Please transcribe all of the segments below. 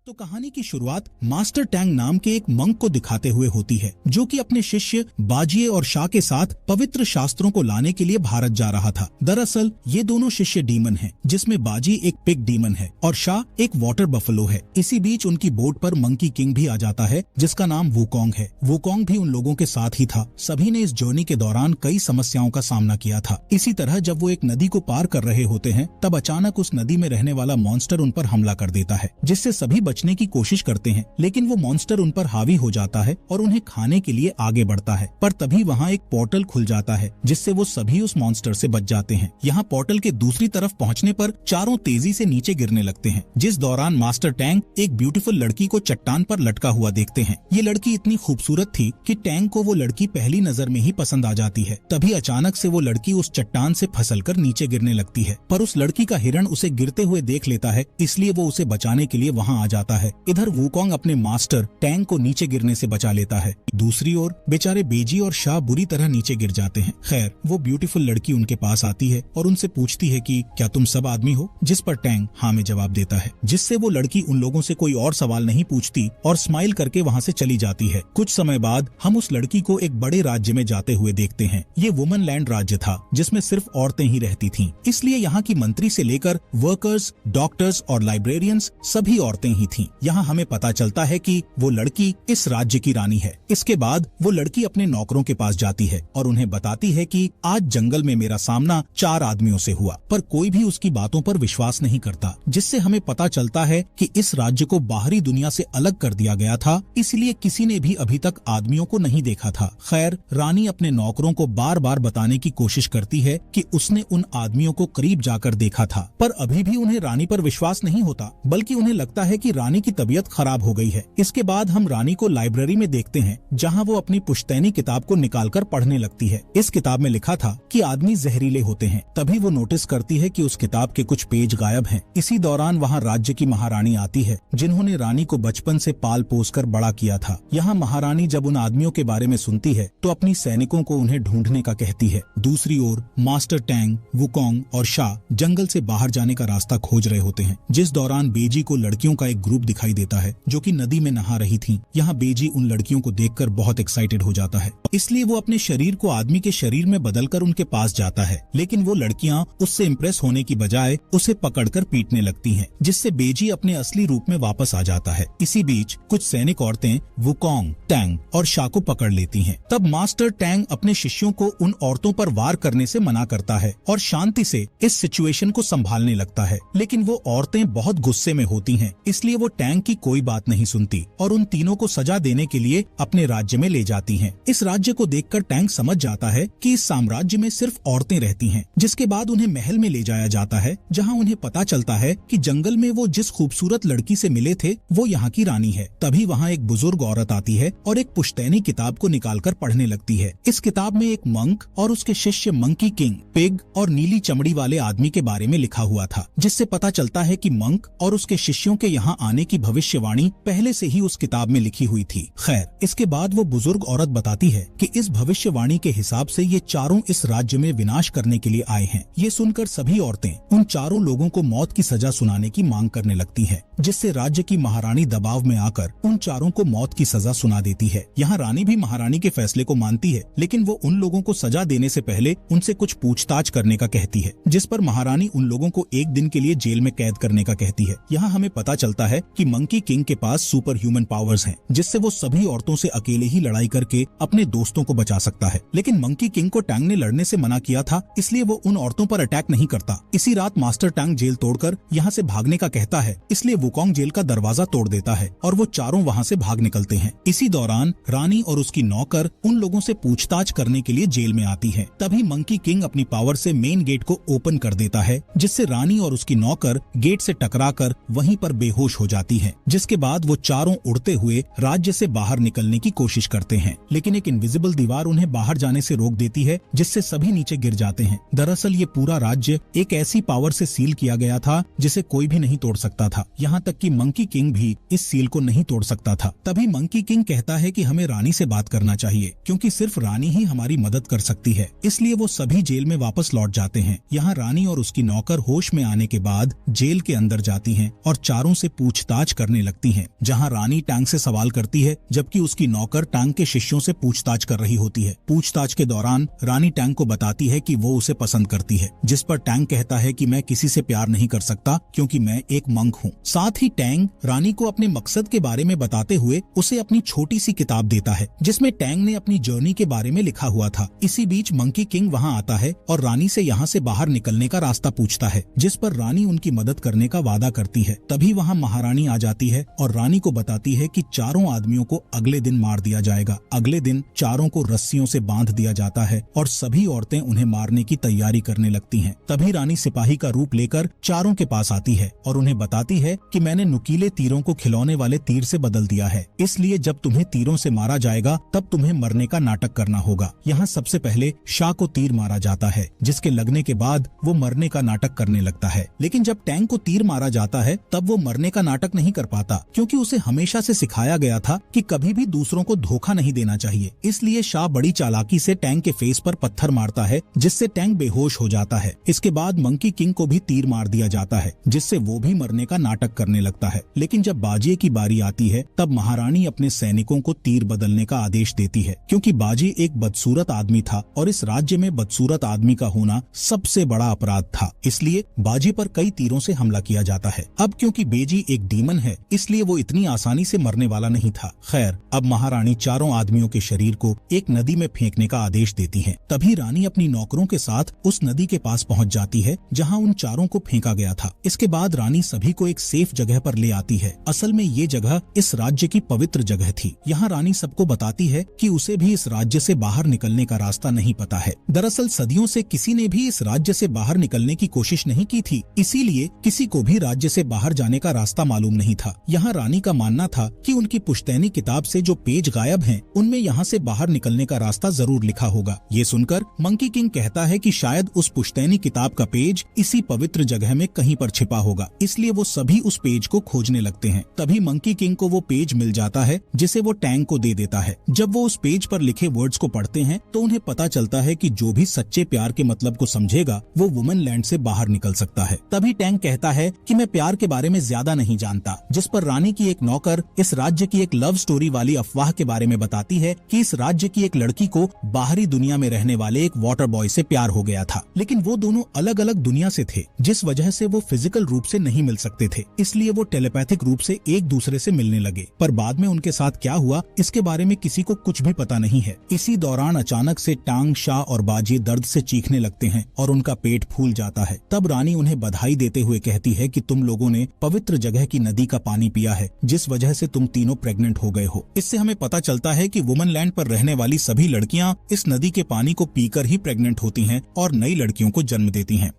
तो कहानी की शुरुआत मास्टर टैंग नाम के एक मंक को दिखाते हुए होती है, जो कि अपने शिष्य बाजिए और शाह के साथ पवित्र शास्त्रों को लाने के लिए भारत जा रहा था। दरअसल ये दोनों शिष्य डीमन हैं, जिसमें बाजी एक पिग डीमन है और शाह एक वाटर बफलो है। इसी बीच उनकी बोट पर मंकी किंग भी आ जाता है, जिसका नाम वुकोंग है। वुकोंग भी उन लोगों के साथ ही था। सभी ने इस जर्नी के दौरान कई समस्याओं का सामना किया था। इसी तरह जब वो एक नदी को पार कर रहे होते हैं, तब अचानक उस नदी में रहने वाला मॉन्स्टर उन पर हमला कर देता है, जिससे सभी बचने की कोशिश करते हैं, लेकिन वो मॉन्स्टर उन पर हावी हो जाता है और उन्हें खाने के लिए आगे बढ़ता है। पर तभी वहाँ एक पोर्टल खुल जाता है, जिससे वो सभी उस मॉन्स्टर से बच जाते हैं। यहाँ पोर्टल के दूसरी तरफ पहुँचने पर चारों तेजी से नीचे गिरने लगते हैं, जिस दौरान मास्टर टैंग एक ब्यूटीफुल लड़की को चट्टान पर लटका हुआ देखते हैं। ये लड़की इतनी खूबसूरत थी कि टैंग को वो लड़की पहली नजर में ही पसंद आ जाती है। तभी अचानक से वो लड़की उस चट्टान से फिसलकर नीचे गिरने लगती है, पर उस लड़की का हिरण उसे गिरते हुए देख लेता है, इसलिए वो उसे बचाने के लिए वहाँ आ जाता है। इधर वुकोंग अपने मास्टर टैंग को नीचे गिरने से बचा लेता है। दूसरी ओर बेचारे बेजी और शाह बुरी तरह नीचे गिर जाते हैं। खैर, वो ब्यूटीफुल लड़की उनके पास आती है और उनसे पूछती है कि क्या तुम सब आदमी हो, जिस पर टैंग हाँ में जवाब देता है, जिससे वो लड़की उन लोगों से कोई और सवाल नहीं पूछती और स्माइल करके वहाँ से चली जाती है। कुछ समय बाद हम उस लड़की को एक बड़े राज्य में जाते हुए देखते हैं। ये वुमन लैंड राज्य था, जिसमें सिर्फ औरतें ही रहती थीं, इसलिए यहाँ की मंत्री से लेकर वर्कर्स, डॉक्टर्स और लाइब्रेरियंस सभी औरतें ही थीं। यहाँ हमें पता चलता है कि वो लड़की इस राज्य की रानी है। इसके बाद वो लड़की अपने नौकरों के पास जाती है और उन्हें बताती है कि आज जंगल में मेरा सामना 4 आदमियों से हुआ, पर कोई भी उसकी बातों पर विश्वास नहीं करता, जिससे हमें पता चलता है कि इस राज्य को बाहरी दुनिया से अलग कर दिया गया था, इसलिए किसी ने भी अभी तक आदमियों को नहीं देखा था। खैर, रानी अपने नौकरों को बार बार बताने की कोशिश करती है कि उसने उन आदमियों को करीब जाकर देखा था, पर अभी भी उन्हें रानी पर विश्वास नहीं होता, बल्कि उन्हें लगता है कि रानी की तबीयत खराब हो गई है। इसके बाद हम रानी को लाइब्रेरी में देखते हैं, जहां वो अपनी पुश्तैनी किताब को निकालकर पढ़ने लगती है। इस किताब में लिखा था कि आदमी जहरीले होते हैं। तभी वो नोटिस करती है कि उस किताब के कुछ पेज गायब हैं। इसी दौरान वहाँ राज्य की महारानी आती है, जिन्होंने रानी को बचपन से पाल पोस कर बड़ा किया था। यहाँ महारानी जब उन आदमियों के बारे में सुनती है, तो अपनी सैनिकों को उन्हें ढूंढने का कहती है। दूसरी ओर मास्टर टैंग, वुकोंग और शाह जंगल से बाहर जाने का रास्ता खोज रहे होते हैं, जिस दौरान बेजी को लड़कियों का एक ग्रुप दिखाई देता है, जो कि नदी में नहा रही थीं। यहाँ बेजी उन लड़कियों को देखकर बहुत एक्साइटेड हो जाता है, इसलिए वो अपने शरीर को आदमी के शरीर में बदलकर उनके पास जाता है, लेकिन वो लड़कियाँ उससे इम्प्रेस होने की बजाय उसे पकड़कर पीटने लगती हैं, जिससे बेजी अपने असली रूप में वापस आ जाता है। इसी बीच कुछ सैनिक औरतें वुकोंग, टैंग और शाह को पकड़ लेती हैं। तब मास्टर टैंग अपने शिष्यों को उन औरतों पर वार करने से मना करता है और शांति से इस सिचुएशन को संभालने लगता है, लेकिन वो औरतें बहुत गुस्से में होती हैं, इसलिए वो टैंग की कोई बात नहीं सुनती और उन तीनों को सजा देने के लिए अपने राज्य में ले जाती हैं। इस राज्य को देखकर टैंग समझ जाता है कि इस साम्राज्य में सिर्फ औरतें रहती हैं, जिसके बाद उन्हें महल में ले जाया जाता है, जहां उन्हें पता चलता है कि जंगल में वो जिस खूबसूरत लड़की से मिले थे, वो यहाँ की रानी है। तभी वहाँ एक बुजुर्ग औरत आती है और एक पुश्तैनी किताब को निकालकर पढ़ने लगती है। इस किताब में एक मंक और उसके शिष्य मंकी किंग, पिग और नीली चमड़ी वाले आदमी के बारे में लिखा हुआ था, जिससे पता चलता है कि मंक और उसके शिष्यों के यहाँ आने की भविष्यवाणी पहले से ही उस किताब में लिखी हुई थी। खैर, इसके बाद वो बुजुर्ग औरत बताती है कि इस भविष्यवाणी के हिसाब से ये चारों इस राज्य में विनाश करने के लिए आए हैं। ये सुनकर सभी औरतें उन चारों लोगों को मौत की सजा सुनाने की मांग करने लगती हैं, जिससे राज्य की महारानी दबाव में आकर उन चारों को मौत की सजा सुना देती है। यहाँ रानी भी महारानी के फैसले को मानती है, लेकिन वो उन लोगों को सजा देने से पहले उनसे कुछ पूछताछ करने का कहती है, जिस पर महारानी उन लोगों को 1 दिन के लिए जेल में कैद करने का कहती है। यहाँ हमें पता चलता है कि मंकी किंग के पास सुपर ह्यूमन पावर्स हैं, जिससे वो सभी औरतों से अकेले ही लड़ाई करके अपने दोस्तों को बचा सकता है। लेकिन मंकी किंग को टैंग ने लड़ने से मना किया था, इसलिए वो उन औरतों पर अटैक नहीं करता। इसी रात मास्टर टैंग जेल तोड़कर यहाँ से भागने का कहता है, इसलिए वुकोंग जेल का दरवाजा तोड़ देता है और वो चारों वहाँ से भाग निकलते हैं। इसी दौरान रानी और उसकी नौकर उन लोगों से पूछताछ करने के लिए जेल में आती है। तभी मंकी किंग अपनी पावर से मेन गेट को ओपन कर देता है, जिससे रानी और उसकी नौकर गेट से टकराकर वहीं पर बेहोश हो जाती है। जिसके बाद वो चारों उड़ते हुए राज्य से बाहर निकलने की कोशिश करते हैं, लेकिन एक इनविजिबल दीवार उन्हें बाहर जाने से रोक देती है, जिससे सभी नीचे गिर जाते हैं। दरअसल ये पूरा राज्य एक ऐसी पावर से सील किया गया था जिसे कोई भी नहीं तोड़ सकता था। यहाँ तक कि मंकी किंग भी इस सील को नहीं तोड़ सकता था। तभी मंकी किंग कहता है कि हमें रानी से बात करना चाहिए, क्योंकि सिर्फ रानी ही हमारी मदद कर सकती है। इसलिए वो सभी जेल में वापस लौट जाते हैं। यहाँ रानी और उसकी नौकर होश में आने के बाद जेल के अंदर जाती हैं और चारों से पूछ पूछताछ करने लगती हैं, जहां रानी टैंग से सवाल करती है जबकि उसकी नौकर टैंग के शिष्यों से पूछताछ कर रही होती है। पूछताछ के दौरान रानी टैंग को बताती है कि वो उसे पसंद करती है, जिस पर टैंग कहता है कि मैं किसी से प्यार नहीं कर सकता क्योंकि मैं एक मंक हूँ। साथ ही टैंग रानी को अपने मकसद के बारे में बताते हुए उसे अपनी छोटी सी किताब देता है जिसमें टैंग ने अपनी जर्नी के बारे में लिखा हुआ था। इसी बीच मंकी किंग वहाँ आता है और रानी से यहाँ से बाहर निकलने का रास्ता पूछता है, जिस पर रानी उनकी मदद करने का वादा करती है। तभी वहाँ महारानी आ जाती है और रानी को बताती है कि चारों आदमियों को अगले दिन मार दिया जाएगा। अगले दिन चारों को रस्सियों से बांध दिया जाता है और सभी औरतें उन्हें मारने की तैयारी करने लगती हैं। तभी रानी सिपाही का रूप लेकर चारों के पास आती है और उन्हें बताती है कि मैंने नुकीले तीरों को खिलौने वाले तीर से बदल दिया है, इसलिए जब तुम्हें तीरों से मारा जाएगा तब तुम्हें मरने का नाटक करना होगा। यहाँ सबसे पहले शाह को तीर मारा जाता है, जिसके लगने के बाद वो मरने का नाटक करने लगता है। लेकिन जब टैंग को तीर मारा जाता है तब वो मरने का नाटक नहीं कर पाता, क्योंकि उसे हमेशा से सिखाया गया था कि कभी भी दूसरों को धोखा नहीं देना चाहिए। इसलिए शाह बड़ी चालाकी से टैंग के फेस पर पत्थर मारता है, जिससे टैंग बेहोश हो जाता है। इसके बाद मंकी किंग को भी तीर मार दिया जाता है, जिससे वो भी मरने का नाटक करने लगता है। लेकिन जब बाजिए की बारी आती है तब महारानी अपने सैनिकों को तीर बदलने का आदेश देती है, क्योंकि बाजी एक बदसूरत आदमी था और इस राज्य में बदसूरत आदमी का होना सबसे बड़ा अपराध था। इसलिए बाजी पर कई तीरों से हमला किया जाता है। अब क्योंकि बेजी एक डीमन है, इसलिए वो इतनी आसानी से मरने वाला नहीं था। खैर, अब महारानी चारों आदमियों के शरीर को एक नदी में फेंकने का आदेश देती है। तभी रानी अपनी नौकरों के साथ उस नदी के पास पहुंच जाती है जहां उन चारों को फेंका गया था। इसके बाद रानी सभी को एक सेफ जगह पर ले आती है। असल में ये जगह इस राज्य की पवित्र जगह थी। यहाँ रानी सबको बताती है कि उसे भी इस राज्य से बाहर निकलने का रास्ता नहीं पता है। दरअसल सदियों से किसी ने भी इस राज्य से बाहर निकलने की कोशिश नहीं की थी, इसीलिए किसी को भी राज्य से बाहर जाने का रास्ता मालूम नहीं था। यहाँ रानी का मानना था कि उनकी पुश्तैनी किताब से जो पेज गायब हैं, उनमें यहाँ से बाहर निकलने का रास्ता जरूर लिखा होगा। ये सुनकर मंकी किंग कहता है कि शायद उस पुश्तैनी किताब का पेज इसी पवित्र जगह में कहीं पर छिपा होगा, इसलिए वो सभी उस पेज को खोजने लगते हैं। तभी मंकी किंग को वो पेज मिल जाता है, जिसे वो टैंग को दे देता है। जब वो उस पेज पर लिखे वर्ड्स को पढ़ते हैं तो उन्हें पता चलता है कि जो भी सच्चे प्यार के मतलब को समझेगा वो वुमन लैंड से बाहर निकल सकता है। तभी टैंग कहता है कि मैं प्यार के बारे में ज्यादा नहीं जानता, जिस पर रानी की एक नौकर इस राज्य की एक लव स्टोरी वाली अफवाह के बारे में बताती है कि इस राज्य की एक लड़की को बाहरी दुनिया में रहने वाले एक वाटर बॉय से प्यार हो गया था, लेकिन वो दोनों अलग अलग दुनिया से थे, जिस वजह से वो फिजिकल रूप से नहीं मिल सकते थे। इसलिए वो टेलीपैथिक रूप से एक दूसरे से मिलने लगे, पर बाद में उनके साथ क्या हुआ इसके बारे में किसी को कुछ भी पता नहीं है। इसी दौरान अचानक से टांग, शाह और बाजी दर्द से चीखने लगते हैं और उनका पेट फूल जाता है। तब रानी उन्हें बधाई देते हुए कहती है कि तुम लोगों ने पवित्र जगह की नदी का पानी पिया है, जिस वजह से तुम तीनों प्रेग्नेंट हो गए हो। इससे हमें पता चलता है कि वुमन लैंड पर रहने वाली सभी लड़कियां इस नदी के पानी को पीकर ही प्रेग्नेंट होती हैं और नई लड़कियों को जन्म देती हैं।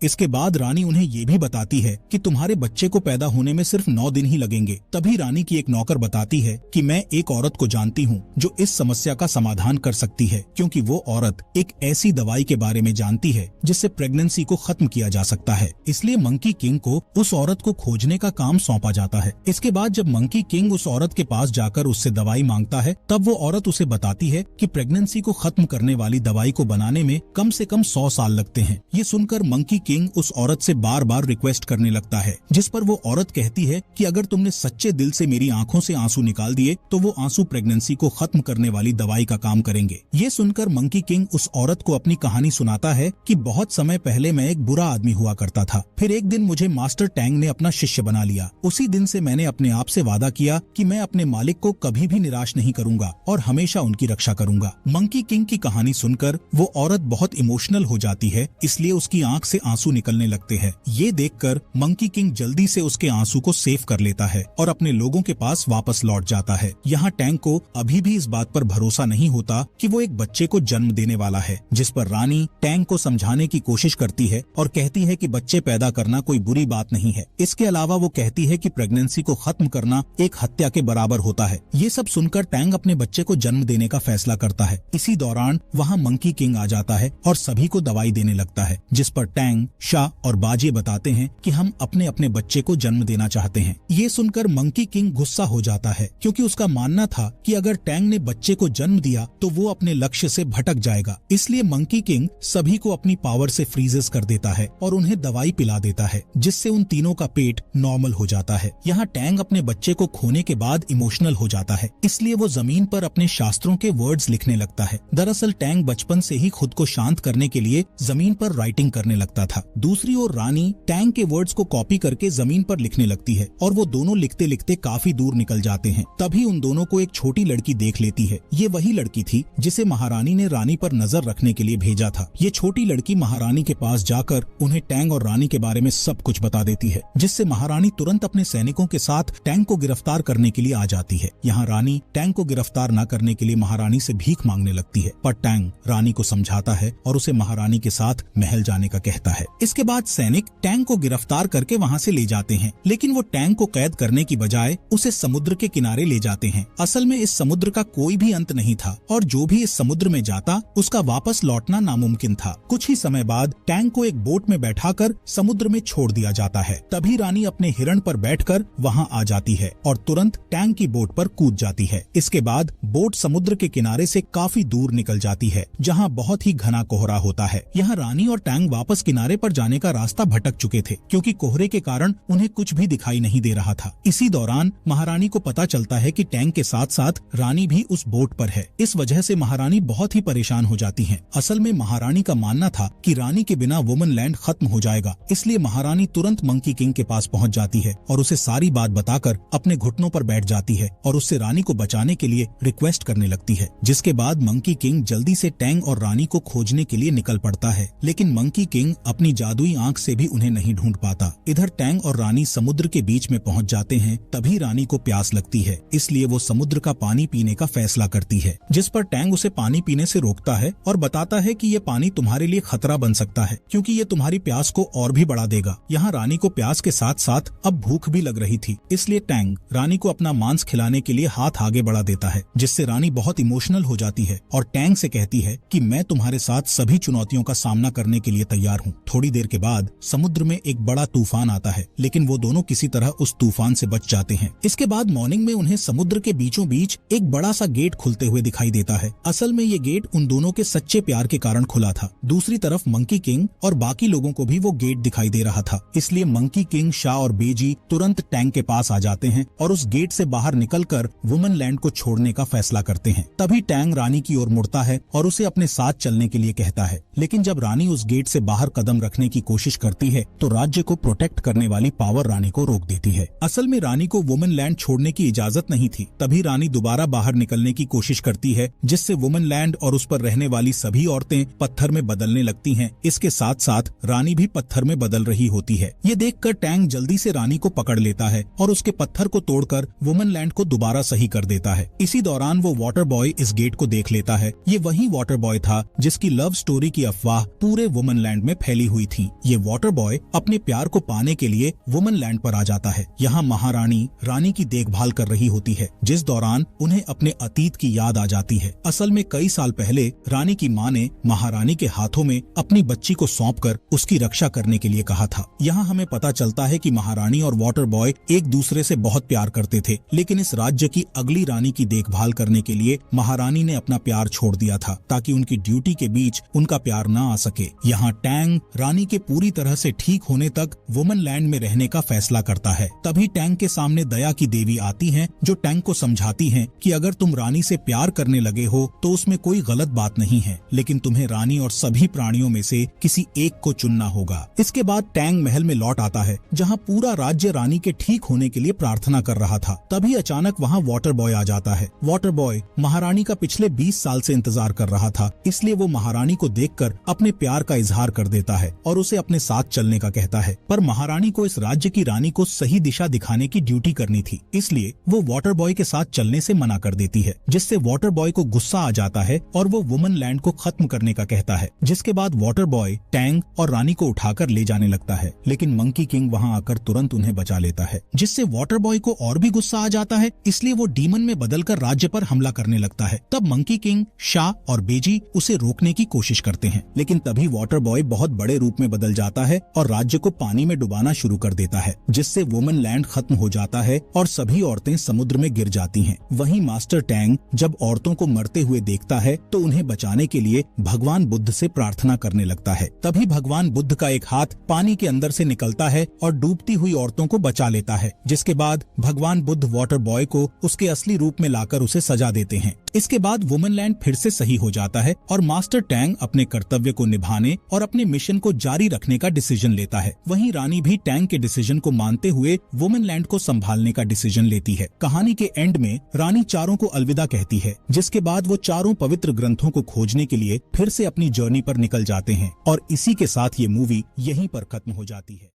इसके बाद रानी उन्हें ये भी बताती है कि तुम्हारे बच्चे को पैदा होने में सिर्फ 9 दिन ही लगेंगे। तभी रानी की एक नौकर बताती है कि मैं एक औरत को जानती हूँ जो इस समस्या का समाधान कर सकती है, क्योंकि वो औरत एक ऐसी दवाई के बारे में जानती है जिससे प्रेगनेंसी को खत्म किया जा सकता है। इसलिए मंकी किंग को उस औरत को खोजने का काम सौंपा जाता है। इसके बाद जब मंकी किंग उस औरत के पास जाकर उससे दवाई मांगता है, तब वो औरत उसे बताती है कि प्रेगनेंसी को खत्म करने वाली दवाई को बनाने में कम से कम 100 साल लगते हैं। ये सुनकर मंकी किंग उस औरत से बार बार रिक्वेस्ट करने लगता है, जिस पर वो औरत कहती है कि अगर तुमने सच्चे दिल से मेरी आंखों से आंसू निकाल दिए तो वो आंसू प्रेगनेंसी को खत्म करने वाली दवाई का काम करेंगे। ये सुनकर मंकी किंग उस औरत को अपनी कहानी सुनाता है कि बहुत समय पहले मैं एक बुरा आदमी हुआ करता था, फिर एक दिन मुझे मास्टर टैंग ने अपना शिष्य बना लिया। उसी दिन से मैंने अपने आप से वादा किया कि मैं अपने मालिक को कभी भी निराश नहीं करूंगा और हमेशा उनकी रक्षा करूंगा। मंकी किंग की कहानी सुनकर वो औरत बहुत इमोशनल हो जाती है, इसलिए उसकी आंख से आंसू निकलने लगते हैं। ये देखकर मंकी किंग जल्दी से उसके आंसू को सेव कर लेता है और अपने लोगों के पास वापस लौट जाता है। यहाँ टैंग को अभी भी इस बात पर भरोसा नहीं होता कि वो एक बच्चे को जन्म देने वाला है, जिस पर रानी टैंग को समझाने की कोशिश करती है और कहती है कि बच्चे पैदा करना कोई बुरी बात नहीं है। इसके अलावा वो कहती है कि प्रेगनेंसी को खत्म करना एक हत्या के बराबर होता है। ये सब सुनकर टैंग अपने बच्चे को जन्म देने का फैसला करता है। इसी दौरान वहाँ मंकी किंग आ जाता है और सभी को दवाई देने लगता है, जिस पर टैंग, शाह और बाजी बताते हैं कि हम अपने अपने बच्चे को जन्म देना चाहते हैं। ये सुनकर मंकी किंग गुस्सा हो जाता है, क्योंकि उसका मानना था कि अगर टैंग ने बच्चे को जन्म दिया तो वो अपने लक्ष्य से भटक जाएगा। इसलिए मंकी किंग सभी को अपनी पावर से फ्रीजेस कर देता है और उन्हें दवाई पिला देता है, जिससे उन तीनों का पेट नॉर्मल हो जाता है। यहाँ टैंग अपने बच्चे को खोने के बाद इमोशनल हो जाता है, इसलिए वो जमीन पर अपने शास्त्रों के वर्ड्स लिखने लगता है। दरअसल टैंग बचपन से ही खुद को शांत करने के लिए जमीन पर राइटिंग करने लगता था। दूसरी ओर रानी टैंग के वर्ड्स को कॉपी करके जमीन पर लिखने लगती है और वो दोनों लिखते लिखते काफी दूर निकल जाते हैं। तभी उन दोनों को एक छोटी लड़की देख लेती है। ये वही लड़की थी जिसे महारानी ने रानी पर नजर रखने के लिए भेजा था। ये छोटी लड़की महारानी के पास जाकर उन्हें टैंग और रानी के बारे में सब कुछ बता देती है, जिससे महारानी तुरंत अपने सैनिकों के साथ टैंग को गिरफ्तार करने के लिए आ जाती है। यहाँ रानी टैंग को गिरफ्तार न करने के लिए महारानी से भीख मांगने लगती है, पर टैंग रानी को समझाता है और उसे महारानी के साथ महल जाने का कहता है। इसके बाद सैनिक टैंग को गिरफ्तार करके वहाँ से ले जाते हैं, लेकिन वो टैंग को कैद करने की बजाय उसे समुद्र के किनारे ले जाते हैं। असल में इस समुद्र का कोई भी अंत नहीं था और जो भी इस समुद्र में जाता उसका वापस लौटना नामुमकिन था। कुछ ही समय बाद टैंग को एक बोट में बैठाकर समुद्र में छोड़ दिया जाता है। तभी रानी अपने हिरण पर बैठकर वहाँ आ जाती है और तुरंत टैंग की बोट पर कूद जाती है। इसके बाद बोट समुद्र के किनारे से काफी दूर निकल जाती है, जहाँ बहुत ही घना कोहरा होता है। यहाँ रानी और टैंग वापस किनारे पर जाने का रास्ता भटक चुके थे, क्योंकि कोहरे के कारण उन्हें कुछ भी दिखाई नहीं दे रहा था। इसी दौरान महारानी को पता चलता है कि टैंग के साथ साथ रानी भी उस बोट पर है। इस वजह से महारानी बहुत ही परेशान हो जाती हैं। असल में महारानी का मानना था कि रानी के बिना वुमन लैंड खत्म हो जाएगा, इसलिए महारानी तुरंत मंकी किंग के पास पहुंच जाती है और उसे सारी बात बताकर अपने घुटनों पर बैठ जाती है और उससे रानी को बचाने के लिए रिक्वेस्ट करने लगती है। जिसके बाद मंकी किंग जल्दी से टैंग और रानी को खोजने के लिए निकल पड़ता है, लेकिन मंकी किंग अपनी जादुई आंख से भी उन्हें नहीं ढूंढ पाता। इधर टैंग और रानी समुद्र के बीच में पहुंच जाते हैं। तभी रानी को प्यास लगती है, इसलिए वो समुद्र का पानी पीने का फैसला करती है, जिस पर टैंग उसे पानी पीने से रोकता है और बताता है कि ये पानी तुम्हारे लिए खतरा बन सकता है, क्योंकि ये तुम्हारी प्यास को और भी बढ़ा देगा। यहाँ रानी को प्यास के साथ साथ अब भूख भी लग रही थी, इसलिए टैंग रानी को अपना मांस खिलाने के लिए हाथ आगे बढ़ा देता है, जिससे रानी बहुत इमोशनल हो जाती है और टैंग से कहती है कि मैं तुम्हारे साथ सभी चुनौतियों का सामना करने के लिए तैयार हूँ। थोड़ी देर के बाद समुद्र में एक बड़ा तूफान आता है, लेकिन वो दोनों किसी तरह उस तूफान से बच जाते हैं। इसके बाद मॉर्निंग में उन्हें समुद्र के बीचों बीच एक बड़ा सा गेट खुलते हुए दिखाई देता है। असल में ये गेट उन दोनों के सच्चे प्यार के कारण खुला था। दूसरी तरफ मंकी किंग और बाकी लोगों को भी वो गेट दिखाई दे रहा था, इसलिए मंकी किंग, शाह और बेजी तुरंत टैंग के पास आ जाते हैं और उस गेट से बाहर निकलकर वुमन लैंड को छोड़ने का फैसला करते हैं। तभी टैंग रानी की ओर मुड़ता है और उसे अपने साथ चलने के लिए कहता है, लेकिन जब रानी उस गेट से बाहर कदम रखने की कोशिश करती है तो राज्य को प्रोटेक्ट करने वाली पावर रानी को रोक देती है। असल में रानी को वुमन लैंड छोड़ने की इजाजत नहीं थी। तभी रानी दोबारा बाहर निकलने की कोशिश करती है, जिससे वुमन लैंड और उस पर रहने वाली सभी औरतें पत्थर में बदलने लगती हैं। इसके साथ साथ रानी भी पत्थर में बदल रही होती है। ये देखकर टैंग जल्दी से रानी को पकड़ लेता है और उसके पत्थर को तोड़कर वुमन लैंड को दोबारा सही कर देता है। इसी दौरान वो वाटर बॉय इस गेट को देख लेता है। ये वही वाटर बॉय था जिसकी लव स्टोरी की अफवाह पूरे वुमन लैंड में फैली हुई थी। ये वाटर बॉय अपने प्यार को पाने के लिए वुमन लैंड पर आ जाता है। यहाँ महारानी रानी की देखभाल कर रही होती है, जिस दौरान उन्हें अपने अतीत की याद आ जाती है। असल में कई साल पहले रानी की माँ ने महारानी के हाथों में अपनी बच्ची को सौंपकर उसकी रक्षा करने के लिए कहा था। यहाँ हमें पता चलता है कि महारानी और वाटर बॉय एक दूसरे से बहुत प्यार करते थे, लेकिन इस राज्य की अगली रानी की देखभाल करने के लिए महारानी ने अपना प्यार छोड़ दिया था, ताकि उनकी ड्यूटी के बीच उनका प्यार न आ सके। यहाँ टैंग रानी के पूरी तरह से ठीक होने तक वुमन लैंड में रहने का फैसला करता है। तभी टैंग के सामने दया की देवी आती हैं, जो टैंग को समझाती हैं कि अगर तुम रानी से प्यार करने लगे हो तो उसमें कोई गलत बात नहीं है, लेकिन तुम्हें रानी और सभी प्राणियों में से किसी एक को चुनना होगा। इसके बाद टैंग महल में लौट आता है, जहाँ पूरा राज्य रानी के ठीक होने के लिए प्रार्थना कर रहा था। तभी अचानक वहाँ वाटर बॉय आ जाता है। वाटर बॉय महारानी का पिछले 20 साल से इंतजार कर रहा था, इसलिए वो महारानी को देखकर अपने प्यार का इजहार कर देता है और उसे अपने साथ चलने का कहता है। पर महारानी को इस राज्य की रानी को सही दिशा दिखाने की ड्यूटी करनी थी, इसलिए वो वाटर बॉय के साथ चलने से मना कर देती है, जिससे वाटर बॉय को गुस्सा आ जाता है और वो वुमन लैंड को खत्म करने का कहता है। जिसके बाद वाटर बॉय टैंग और रानी को उठाकर ले जाने लगता है, लेकिन मंकी किंग वहाँ आकर तुरंत उन्हें बचा लेता है, जिससे वाटर बॉय को और भी गुस्सा आ जाता है, इसलिए वो डीमन में बदलकर राज्य पर हमला करने लगता है। तब मंकी किंग, शाह और बेजी उसे रोकने की कोशिश करते हैं, लेकिन तभी वाटर बॉय बहुत बड़े रूप में बदल जाता है और राज्य को पानी में डुबाना शुरू कर देता है, जिससे वुमन लैंड खत्म हो जाता है और सभी औरतें समुद्र में गिर जाती हैं। वहीं मास्टर टैंग जब औरतों को मरते हुए देखता है तो उन्हें बचाने के लिए भगवान बुद्ध से प्रार्थना करने लगता है। तभी भगवान बुद्ध का एक हाथ पानी के अंदर से निकलता है और डूबती हुई औरतों को बचा लेता है, जिसके बाद भगवान बुद्ध वाटर बॉय को उसके असली रूप में लाकर उसे सजा देते हैं। इसके बाद वुमनलैंड फिर से सही हो जाता है और मास्टर टैंग अपने कर्तव्य को निभाने और अपने मिशन को जारी रखने का डिसीजन लेता है। वहीं रानी भी टैंग के डिसीजन को मानते हुए वुमनलैंड को संभालने का डिसीजन लेती है। कहानी के एंड में रानी चारों को अलविदा कहती है, जिसके बाद वो चारों पवित्र ग्रंथों को खोजने के लिए फिर से अपनी जर्नी पर निकल जाते हैं और इसी के साथ ये मूवी यहीं पर खत्म हो जाती है।